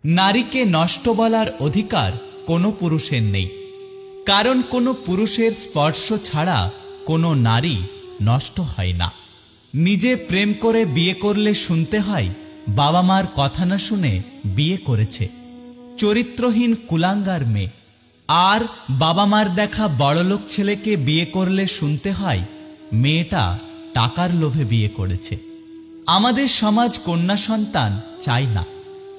নারীকে নষ্ট বলার অধিকার কোনো পুরুষের নেই, কারণ কোনো পুরুষের স্পর্শ ছাড়া কোনো নারী নষ্ট হয় না। নিজে প্রেম করে বিয়ে করলে শুনতে হয় বাবা মার কথা না শুনে বিয়ে করেছে, চরিত্রহীন কুলাঙ্গার মেয়ে। আর বাবা মার দেখা বড়লোক ছেলেকে বিয়ে করলে শুনতে হয় মেয়েটা টাকার লোভে বিয়ে করেছে। আমাদের সমাজ কন্যা সন্তান চায় না,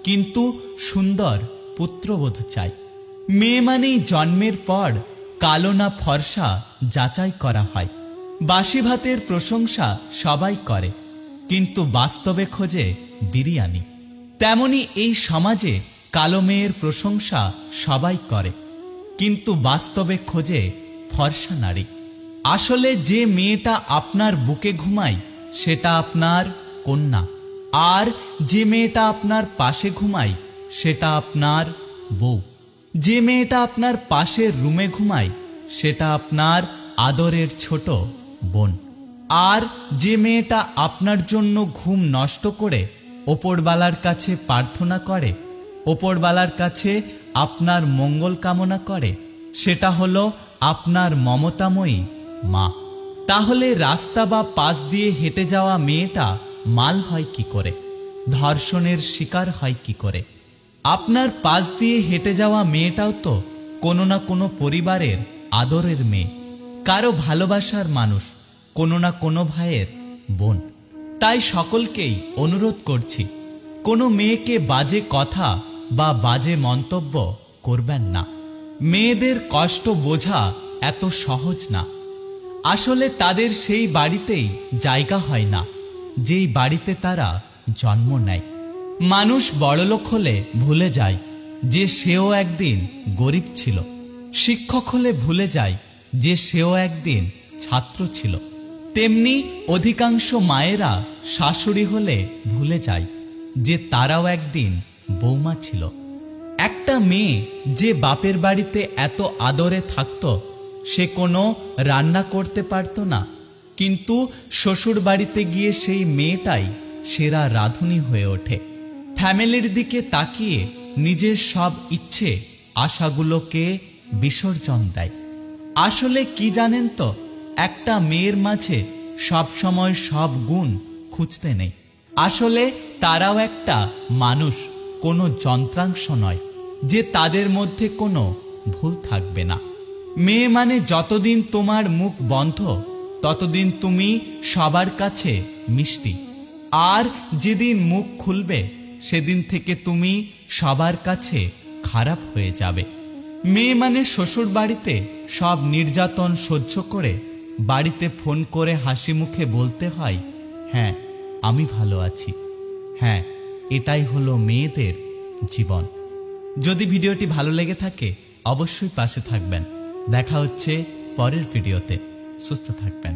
কিন্তু সুন্দর পুত্রবধূ চায়। মেয়ে মানেই জন্মের পর কালো না ফর্সা যাচাই করা হয়। বাসি ভাতের প্রশংসা সবাই করে, কিন্তু বাস্তবে খোঁজে বিরিয়ানি। তেমনি এই সমাজে কালো মেয়ের প্রশংসা সবাই করে, কিন্তু বাস্তবে খোঁজে ফর্সা নারী। আসলে যে মেয়েটা আপনার বুকে ঘুমায় সেটা আপনার কন্যা, আর যে মেয়েটা আপনার পাশে ঘুমায় সেটা আপনার বউ। যে মেয়েটা আপনার পাশের রুমে ঘুমায় সেটা আপনার আদরের ছোট বোন। আর যে মেয়েটা আপনার জন্য ঘুম নষ্ট করে ওপরওয়ালার কাছে প্রার্থনা করে, ওপরওয়ালার কাছে আপনার মঙ্গল কামনা করে, সেটা হলো আপনার মমতাময়ী মা। তাহলে রাস্তা বা পাশ দিয়ে হেঁটে যাওয়া মেয়েটা মাল হয় কি করে, ধর্ষণের শিকার হয় কি করে? আপনার পাশ দিয়ে হেঁটে যাওয়া মেয়েটাও তো কোনো না কোনো পরিবারের আদরের মেয়ে, কারো ভালোবাসার মানুষ, কোনো না কোনো ভাইয়ের বোন। তাই সকলকেই অনুরোধ করছি, কোনো মেয়েকে বাজে কথা বা বাজে মন্তব্য করবেন না। মেয়েদের কষ্ট বোঝা এত সহজ না। আসলে তাদের সেই বাড়িতেই জায়গা হয় না যেই বাড়িতে তারা জন্ম নেয়। মানুষ বড়লোক হলে ভুলে যায় যে সেও একদিন গরিব ছিল, শিক্ষক হলে ভুলে যায় যে সেও একদিন ছাত্র ছিল। তেমনি অধিকাংশ মায়েরা শাশুড়ি হলে ভুলে যায় যে তারাও একদিন বৌমা ছিল। একটা মেয়ে যে বাপের বাড়িতে এত আদরে থাকত, সে কোনো রান্না করতে পারত না, কিন্তু শ্বশুর বাড়িতে গিয়ে সেই মেয়েটাই সেরা রাঁধুনি হয়ে ওঠে। ফ্যামিলির দিকে তাকিয়ে নিজের সব ইচ্ছে আশাগুলোকে বিসর্জন দেয়। আসলে কি জানেন তো, একটা মেয়ের মাঝে সব সময় সব গুণ খুঁজতে নেই। আসলে তারাও একটা মানুষ, কোনো যন্ত্রাংশ নয় যে তাদের মধ্যে কোনো ভুল থাকবে না। মেয়ে মানে যতদিন তোমার মুখ বন্ধ ততদিন তুমি সবার কাছে মিষ্টি, আর যেদিন মুখ খুলবে সেদিন থেকে তুমি সবার কাছে খারাপ হয়ে যাবে। মেয়ে মানে শ্বশুর বাড়িতে সব নির্যাতন সহ্য করে বাড়িতে ফোন করে হাসি মুখে বলতে হয়, হ্যাঁ আমি ভালো আছি। হ্যাঁ, এটাই হলো মেয়েদের জীবন। যদি ভিডিওটি ভালো লেগে থাকে অবশ্যই পাশে থাকবেন। দেখা হচ্ছে পরের ভিডিওতে। সুস্থ থাকবেন।